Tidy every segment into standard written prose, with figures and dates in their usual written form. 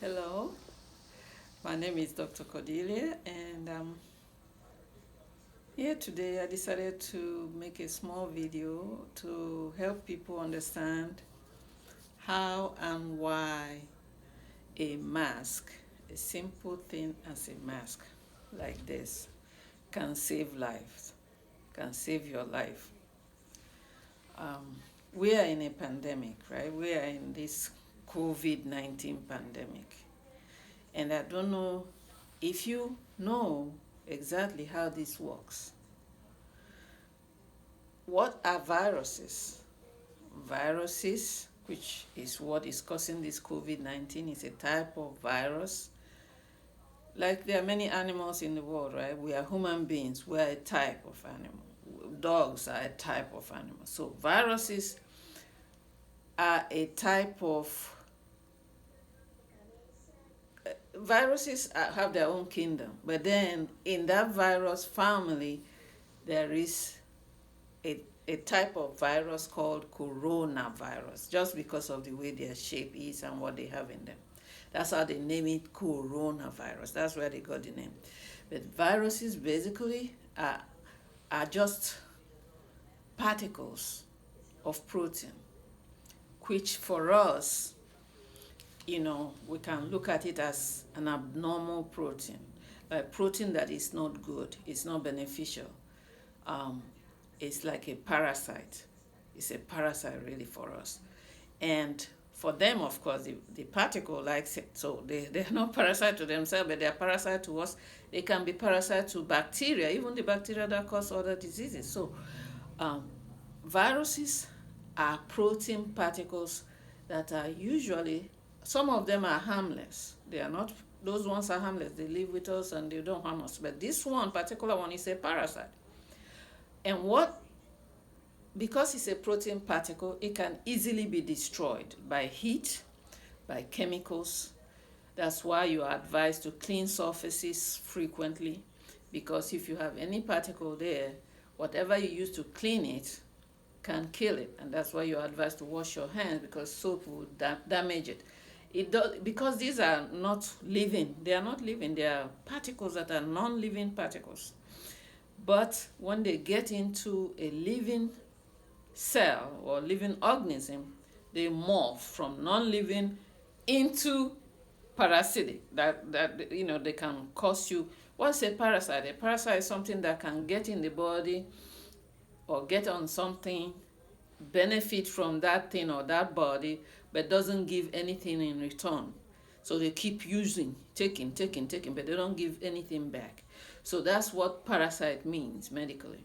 Hello, my name is Dr. Cordelia, and here today. I decided to make a small video to help people understand how and why a mask, a simple thing as a mask like this, can save lives, can save your life. We are in a pandemic, right? We are in this COVID-19 pandemic. And I don't know if you know exactly how this works. What are viruses? Viruses, which is what is causing this COVID-19, is a type of virus. Like there are many animals in the world, right? We are human beings. We are a type of animal. Dogs are a type of animal. So viruses are a type of viruses have their own kingdom, but then in that virus family there is a type of virus called coronavirus, just because of the way their shape is and what they have in them. That's how they name it, coronavirus. That's where they got the name. But viruses basically are just particles of protein, which for us, we can look at it as an abnormal protein, a protein that is not good, it's not beneficial. Um, it's like a parasite. It's a parasite really for us. And for them, of course, the particle likes it. So they're not parasite to themselves, but they're parasite to us. They can be parasite to bacteria, even the bacteria that cause other diseases. So um, viruses are protein particles that are usually, some of them are harmless. They are not, those ones are harmless. They live with us and they don't harm us. But this one, particular one, is a parasite. And because it's a protein particle, it can easily be destroyed by heat, by chemicals. That's why you are advised to clean surfaces frequently, because if you have any particle there, whatever you use to clean it can kill it. And that's why you're advised to wash your hands, because soap will damage it. It does, because these are not living. They are not living. They are particles that are non-living particles. But when they get into a living cell or living organism, they morph from non-living into parasitic. That they can cause you. What's a parasite? A parasite is something that can get in the body or get on something, benefit from that thing or that body, but doesn't give anything in return. So they keep using, taking, but they don't give anything back. So that's what parasite means medically.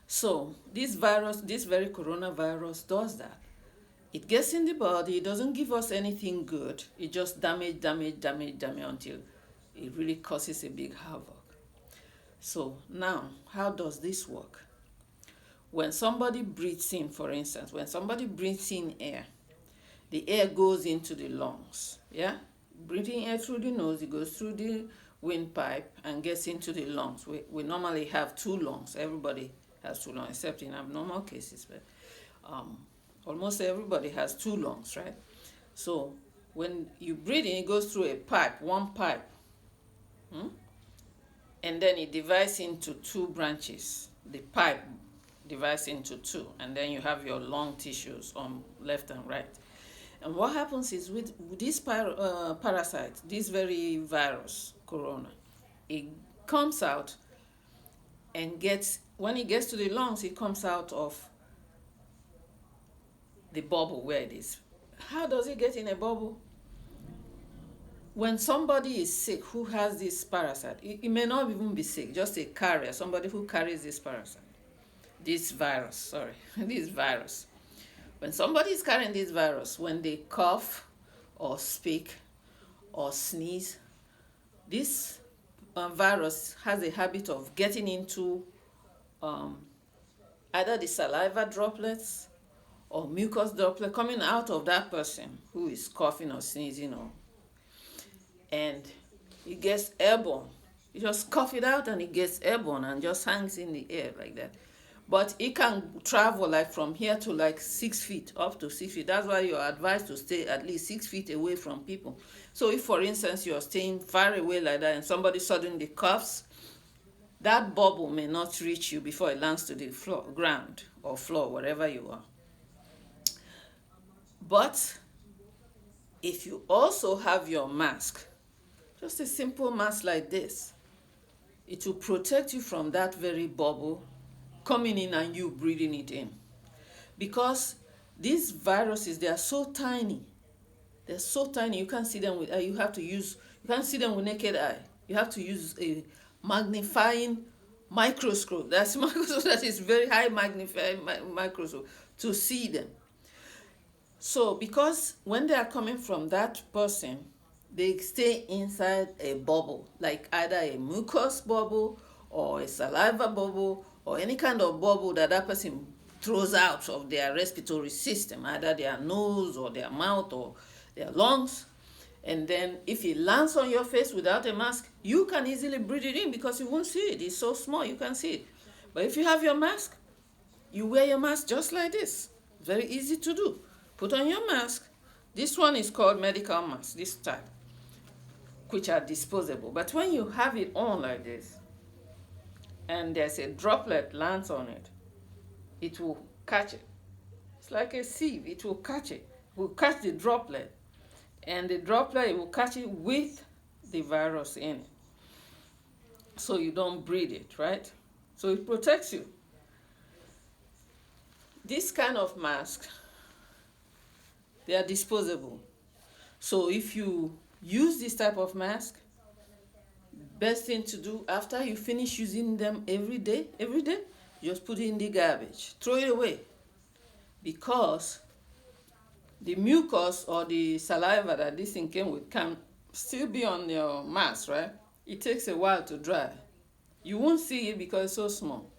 So this virus, this very coronavirus, does that. It gets in the body, it doesn't give us anything good. It just damage until it really causes a big havoc. So now, how does this work? When somebody breathes in, for instance, when somebody breathes in air, the air goes into the lungs. Yeah? Breathing air through the nose, it goes through the windpipe and gets into the lungs. We normally have two lungs. Everybody has two lungs, except in abnormal cases. But almost everybody has two lungs, right? So when you breathe in, it goes through a pipe, one pipe. And then it divides into two branches. The pipe divides into two, and then you have your lung tissues on left and right. And what happens is with this parasite, this very virus, corona, it comes out and when it gets to the lungs, it comes out of the bubble where it is. How does it get in a bubble? When somebody is sick who has this parasite, it may not even be sick, just a carrier, somebody who carries this parasite, this virus, sorry, this virus. When somebody is carrying this virus, when they cough or speak or sneeze, this virus has a habit of getting into either the saliva droplets or mucus droplet coming out of that person who is coughing or sneezing, and it gets airborne. You just cough it out and it gets airborne and just hangs in the air like that. But it can travel like from here to like 6 feet, up to 6 feet. That's why you're advised to stay at least 6 feet away from people. So if, for instance, you're staying far away like that and somebody suddenly coughs, that bubble may not reach you before it lands to the floor, ground or floor, wherever you are. But if you also have your mask, just a simple mask like this, it will protect you from that very bubble coming in and you breathing it in. Because these viruses, they are so tiny. They're so tiny, you can't see them with, you can't see them with naked eye. You have to use a magnifying microscope. That's microscope that is very high magnifying microscope to see them. So because when they are coming from that person, they stay inside a bubble, like either a mucus bubble or a saliva bubble or any kind of bubble that that person throws out of their respiratory system, either their nose or their mouth or their lungs. And then if it lands on your face without a mask, you can easily breathe it in because you won't see it. It's so small, you can see it. But if you have your mask, you wear your mask just like this. Very easy to do. Put on your mask. This one is called medical mask, this type, which are disposable. But when you have it on like this, and there's a droplet lands on it, it will catch it. It's like a sieve. It will catch it. It will catch the droplet. And the droplet, it will catch it with the virus in it. So you don't breathe it, right? So it protects you. This kind of mask, they are disposable. So if you use this type of mask, best thing to do after you finish using them every day, just put it in the garbage. Throw it away. Because the mucus or the saliva that this thing came with can still be on your mask, right? It takes a while to dry. You won't see it because it's so small.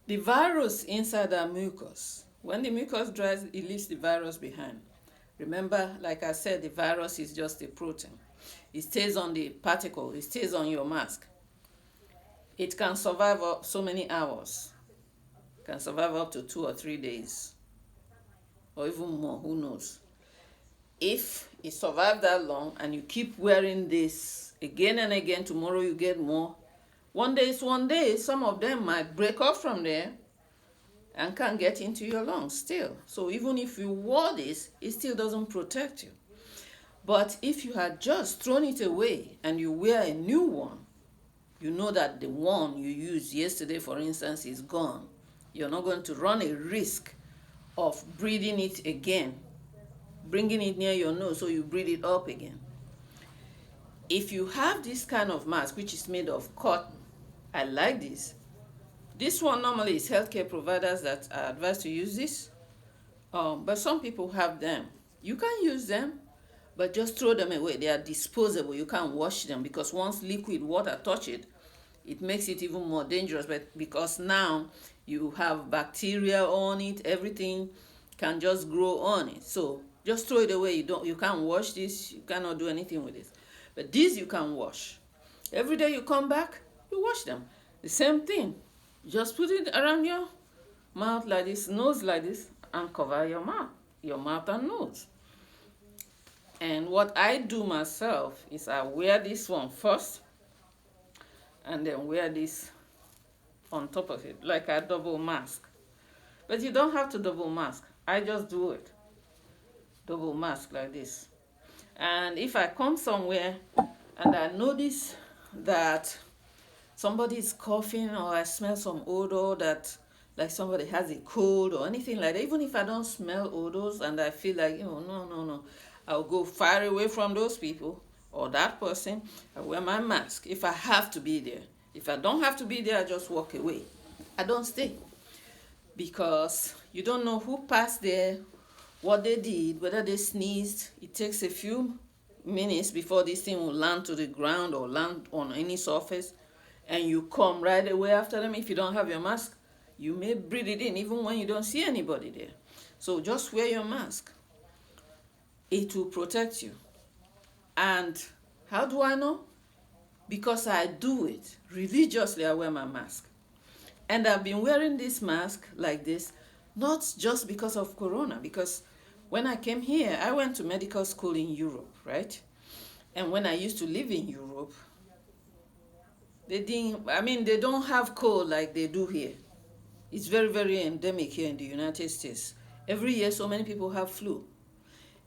The virus inside that mucus, when the mucus dries, it leaves the virus behind. Remember, like I said, the virus is just a protein. It stays on the particle. It stays on your mask. It can survive up so many hours. It can survive up to 2 or 3 days. Or even more, who knows. If it survived that long and you keep wearing this again and again, tomorrow you get more. One day is one day. Some of them might break off from there and can get into your lungs still. So even if you wore this, it still doesn't protect you. But if you had just thrown it away and you wear a new one, you know that the one you used yesterday, for instance, is gone. You're not going to run a risk of breathing it again, bringing it near your nose so you breathe it up again. If you have this kind of mask, which is made of cotton, I like this. This one normally is healthcare providers that are advised to use this, but some people have them. You can use them, but just throw them away. They are disposable. You can't wash them because once liquid water touch it, it makes it even more dangerous. But because now you have bacteria on it, everything can just grow on it. So just throw it away. You can't wash this. You cannot do anything with it. But these you can wash. Every day you come back, you wash them. The same thing. Just put it around your mouth like this, nose like this, and cover your mouth and nose. And what I do myself is I wear this one first and then wear this on top of it, like a double mask. But you don't have to double mask. I just do it. Double mask like this. And if I come somewhere and I notice that somebody is coughing or I smell some odor that like somebody has a cold or anything like that, even if I don't smell odors and I feel like, no, I'll go far away from those people or that person. I wear my mask if I have to be there. If I don't have to be there, I just walk away. I don't stay because you don't know who passed there, what they did, whether they sneezed. It takes a few minutes before this thing will land to the ground or land on any surface, and you come right away after them. If you don't have your mask, you may breathe it in even when you don't see anybody there. So just wear your mask. It will protect you. And how do I know? Because I do it religiously. I wear my mask. And I've been wearing this mask like this, not just because of Corona, because when I came here, I went to medical school in Europe, right? And when I used to live in Europe, they don't have cold like they do here. It's very, very endemic here in the United States. Every year, so many people have flu.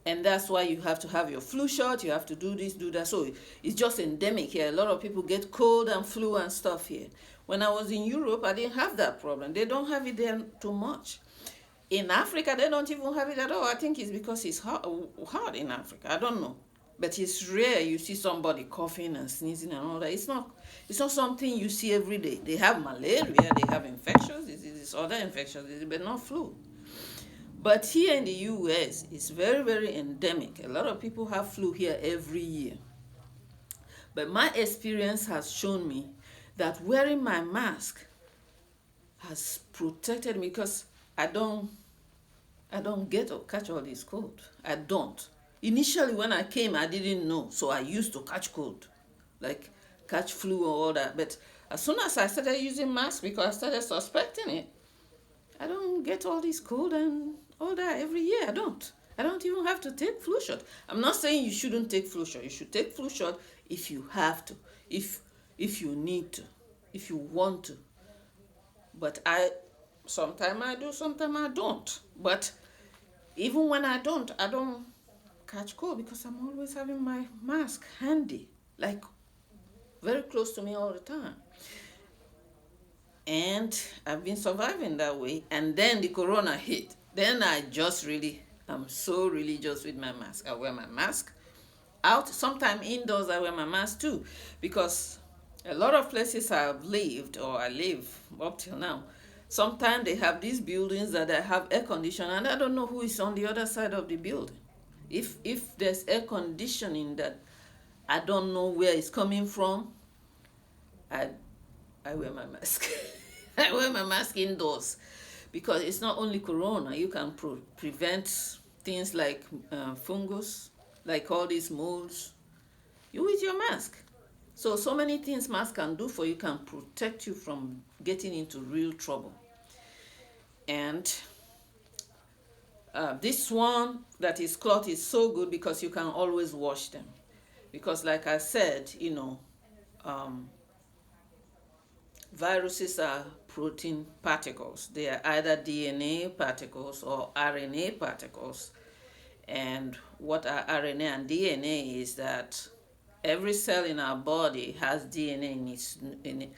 And that's why you have to have your flu shot, you have to do this, do that. So it's just endemic here. A lot of people get cold and flu and stuff here. When I was in Europe, I didn't have that problem. They don't have it there too much. In Africa, they don't even have it at all. I think it's because it's hot in Africa. I don't know. But it's rare you see somebody coughing and sneezing and all that. It's not something you see every day. They have malaria, they have infectious diseases, other infectious diseases, but not flu. But here in the US, it's very, very endemic. A lot of people have flu here every year. But my experience has shown me that wearing my mask has protected me because I don't get or catch all this cold. I don't. Initially, when I came, I didn't know, so I used to catch cold, like catch flu or all that. But as soon as I started using masks, because I started suspecting it, I don't get all this cold and all that every year. I don't. I don't even have to take flu shot. I'm not saying you shouldn't take flu shot. You should take flu shot if you have to, if you need to, if you want to. But sometimes I do, sometimes I don't. But even when I don't catch cold because I'm always having my mask handy, like very close to me all the time. And I've been surviving that way. And then the corona hit. Then I'm so religious with my mask. I wear my mask out. Sometimes indoors I wear my mask too. Because a lot of places I've lived, or I live up till now, sometimes they have these buildings that I have air conditioning, and I don't know who is on the other side of the building. If there's air conditioning that I don't know where it's coming from, I wear my mask. I wear my mask indoors because it's not only corona. You can prevent things like fungus, like all these molds. You with your mask. So many things mask can do for you, can protect you from getting into real trouble. And this one that is cloth is so good because you can always wash them. Because like I said, viruses are protein particles. They are either DNA particles or RNA particles. And what are RNA and DNA is that every cell in our body has DNA in it.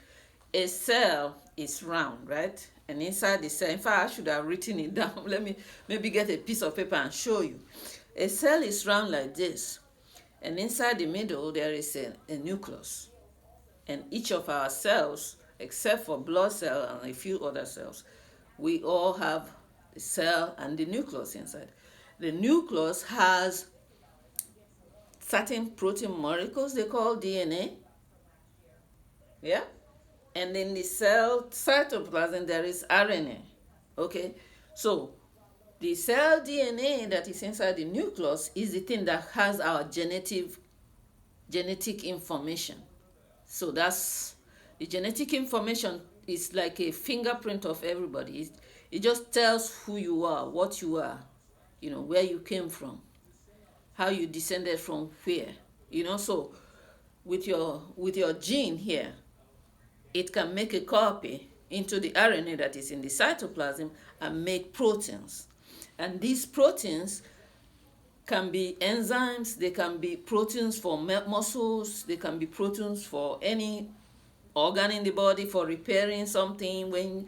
A cell is round, right? And inside the cell, in fact, I should have written it down. Let me maybe get a piece of paper and show you. A cell is round like this. And inside the middle, there is a nucleus. And each of our cells, except for blood cell and a few other cells, we all have the cell and the nucleus inside. The nucleus has certain protein molecules they call DNA. Yeah? And in the cell cytoplasm, there is RNA. Okay? So, the cell DNA that is inside the nucleus is the thing that has our genetic information. So that's the genetic information is like a fingerprint of everybody. It just tells who you are, what you are, where you came from, how you descended from where. So with your gene here, it can make a copy into the RNA that is in the cytoplasm and make proteins. And these proteins can be enzymes, they can be proteins for muscles, they can be proteins for any organ in the body for repairing something. When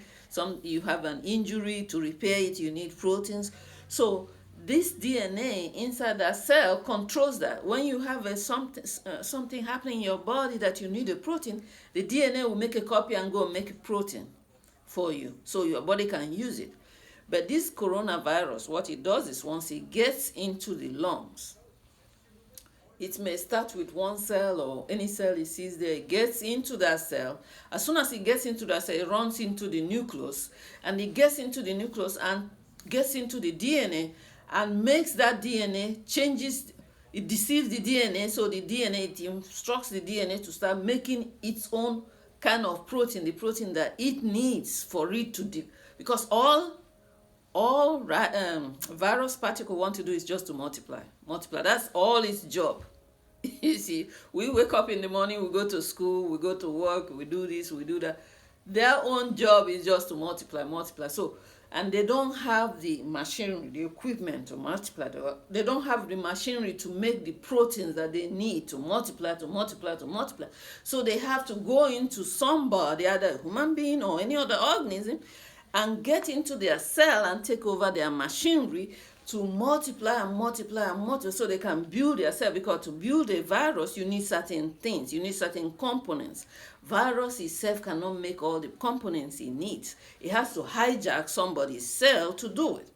you have an injury, to repair it, you need proteins. So this DNA inside that cell controls that. When you have something happening in your body that you need a protein, the DNA will make a copy and go make a protein for you so your body can use it. But this coronavirus, what it does is once it gets into the lungs, it may start with one cell or any cell it sees there. It gets into that cell. As soon as it gets into that cell, it runs into the nucleus. And it gets into the nucleus and gets into the DNA and makes that DNA, it deceives the DNA, so the DNA, it instructs the DNA to start making its own kind of protein, the protein that it needs for it to because all virus particle want to do is just to multiply. That's all its job. You see, we wake up in the morning, we go to school, we go to work, we do this, we do that. Their own job is just to multiply. So, and they don't have the machinery, the equipment to multiply. They don't have the machinery to make the proteins that they need to multiply. So they have to go into somebody, either a human being or any other organism, and get into their cell and take over their machinery to multiply so they can build their cell. Because to build a virus, you need certain things, you need certain components. Virus itself cannot make all the components it needs. It has to hijack somebody's cell to do it.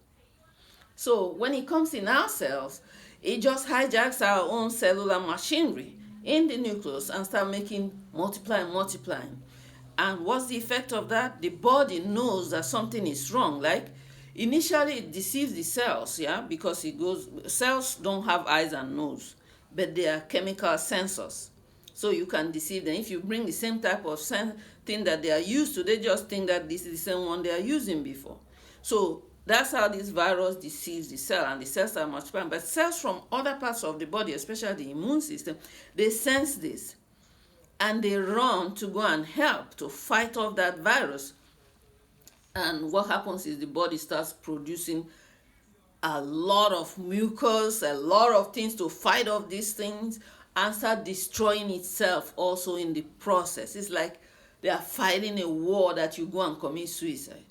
So when it comes in our cells, it just hijacks our own cellular machinery in the nucleus and start multiplying. And what's the effect of that? The body knows that something is wrong. Like, initially it deceives the cells, because cells don't have eyes and nose, but they are chemical sensors. So you can deceive them. If you bring the same type of thing that they are used to, they just think that this is the same one they are using before. So that's how this virus deceives the cell, and the cells are multiplying. But cells from other parts of the body, especially the immune system, they sense this, and they run to go and help to fight off that virus. And what happens is the body starts producing a lot of mucus, a lot of things to fight off these things, and start destroying itself also in the process. It's like they are fighting a war that you go and commit suicide.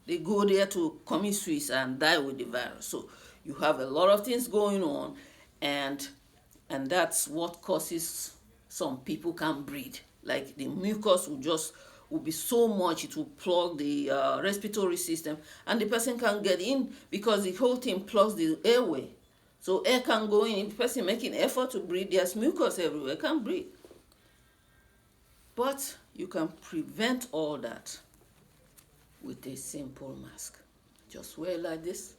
They go there to commit suicide and die with the virus. So you have a lot of things going on, and that's what causes some people can't breathe. Like the mucus will be so much, it will plug the respiratory system, and the person can't get in because the whole thing plugs the airway. So air can go in. If the person making effort to breathe, there's mucus everywhere, can't breathe. But you can prevent all that with a simple mask. Just wear it like this.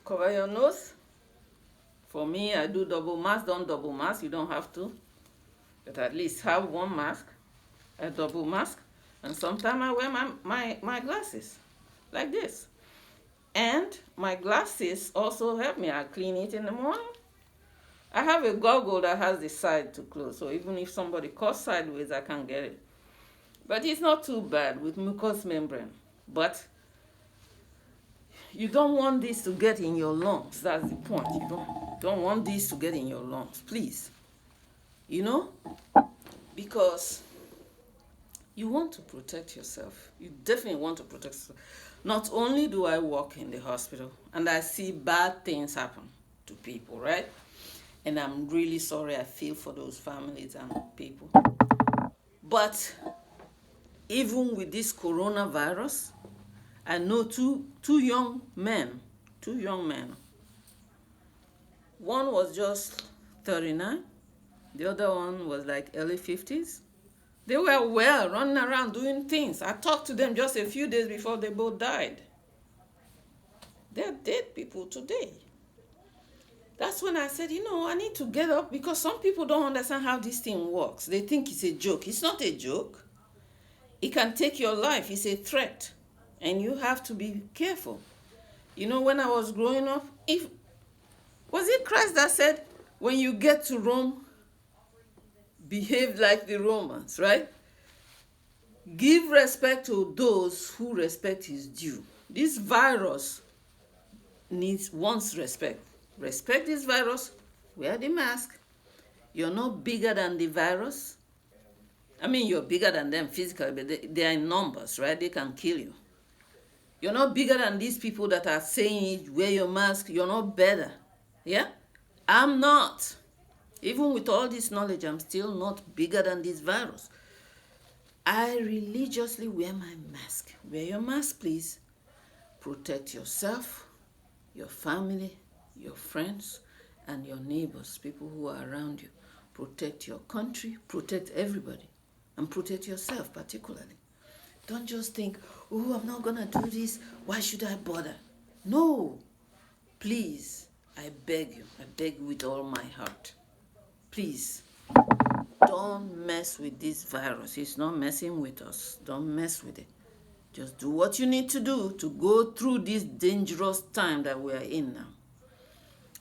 Cover your nose. For me, I do double mask. Don't double mask, you don't have to. But at least have one mask, a double mask. And sometimes I wear my glasses like this. And my glasses also help me. I clean it in the morning. I have a goggle that has the side to close, so even if somebody coughs sideways, I can get it. But it's not too bad with mucous membrane. But you don't want this to get in your lungs. That's the point. You don't want this to get in your lungs, please. Because you want to protect yourself. You definitely want to protect yourself. Not only do I work in the hospital and I see bad things happen to people, right? And I'm really sorry, I feel for those families and people. But even with this coronavirus, I know two young men. One was just 39. The other one was like early 50s. They were well, running around doing things. I talked to them just a few days before they both died. They're dead people today. That's when I said, I need to get up, because some people don't understand how this thing works. They think it's a joke. It's not a joke. It can take your life. It's a threat. And you have to be careful. When I was growing up, was it Christ that said, when you get to Rome, behave like the Romans, right? Give respect to those who respect is due. This virus wants respect. Respect this virus. Wear the mask. You're not bigger than the virus. I mean, you're bigger than them physically, but they are in numbers, right? They can kill you. You're not bigger than these people that are saying, wear your mask. You're not better. Yeah? I'm not. Even with all this knowledge, I'm still not bigger than this virus. I religiously wear my mask. Wear your mask, please. Protect yourself, your family, your friends, and your neighbors, people who are around you. Protect your country, protect everybody, and protect yourself particularly. Don't just think, I'm not going to do this. Why should I bother? No. Please, I beg you with all my heart. Please, don't don't mess with this virus. It's not messing with us. Don't mess with it. Just do what you need to do to go through this dangerous time that we are in now.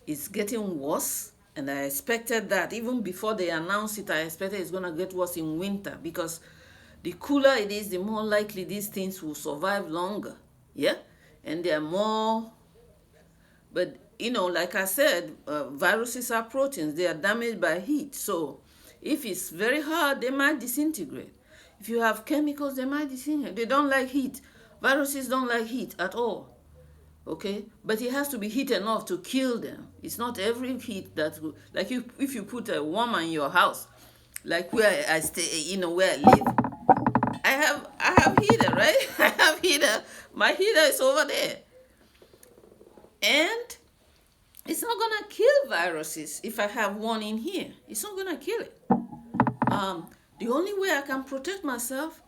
It's getting worse, and I expected that. Even before they announced it, I expected it's going to get worse in winter, because the cooler it is, the more likely these things will survive longer. Yeah? And they're more... But, like I said, viruses are proteins. They are damaged by heat. So if it's very hard, they might disintegrate. If you have chemicals, they might disintegrate. They don't like heat. Viruses don't like heat at all. Okay? But it has to be heat enough to kill them. It's not every heat that... Like if you put a warmer in your house, like where I stay, where I live, I have heater, right? I have heater. My heater is over there. And it's not going to kill viruses if I have one in here. It's not going to kill it. The only way I can protect myself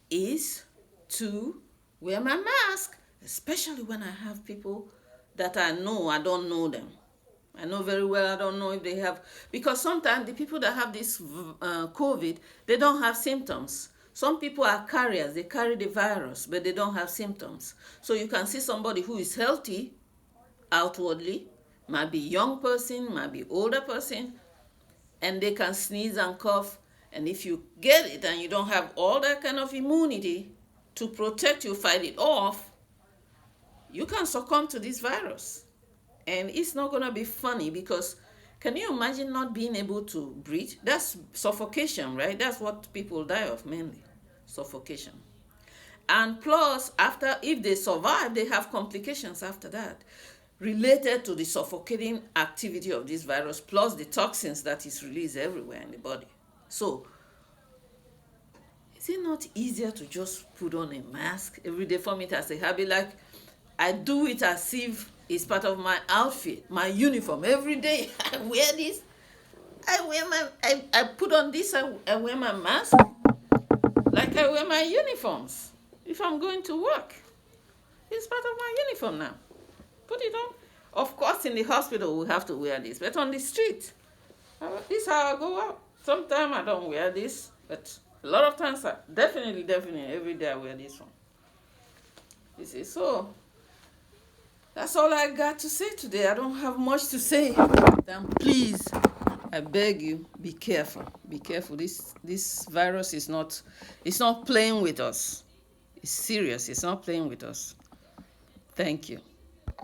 is to wear my mask, especially when I have people that I don't know them. I know very well I don't know if they have, because sometimes the people that have this COVID, they don't have symptoms. Some people are carriers. They carry the virus, but they don't have symptoms. So you can see somebody who is healthy outwardly, might be young person, might be older person, and they can sneeze and cough. And if you get it and you don't have all that kind of immunity to protect you, fight it off, you can succumb to this virus. And it's not going to be funny, because can you imagine not being able to breathe? That's suffocation, right? That's what people die of mainly, suffocation. And plus, if they survive, they have complications after that, related to the suffocating activity of this virus, plus the toxins that is released everywhere in the body. So, is it not easier to just put on a mask every day? For me as a habit? Like, I do it as if it's part of my outfit, my uniform. Every day I wear this. I put on this, I wear my mask. Like I wear my uniforms if I'm going to work. It's part of my uniform now. Put it on. Of course, in the hospital, we have to wear this. But on the street, this is how I go out. Sometimes I don't wear this. But a lot of times, definitely, every day I wear this one. You see, so that's all I got to say today. I don't have much to say. Then please, I beg you, be careful. Be careful. This virus is not playing with us. It's serious. It's not playing with us. Thank you.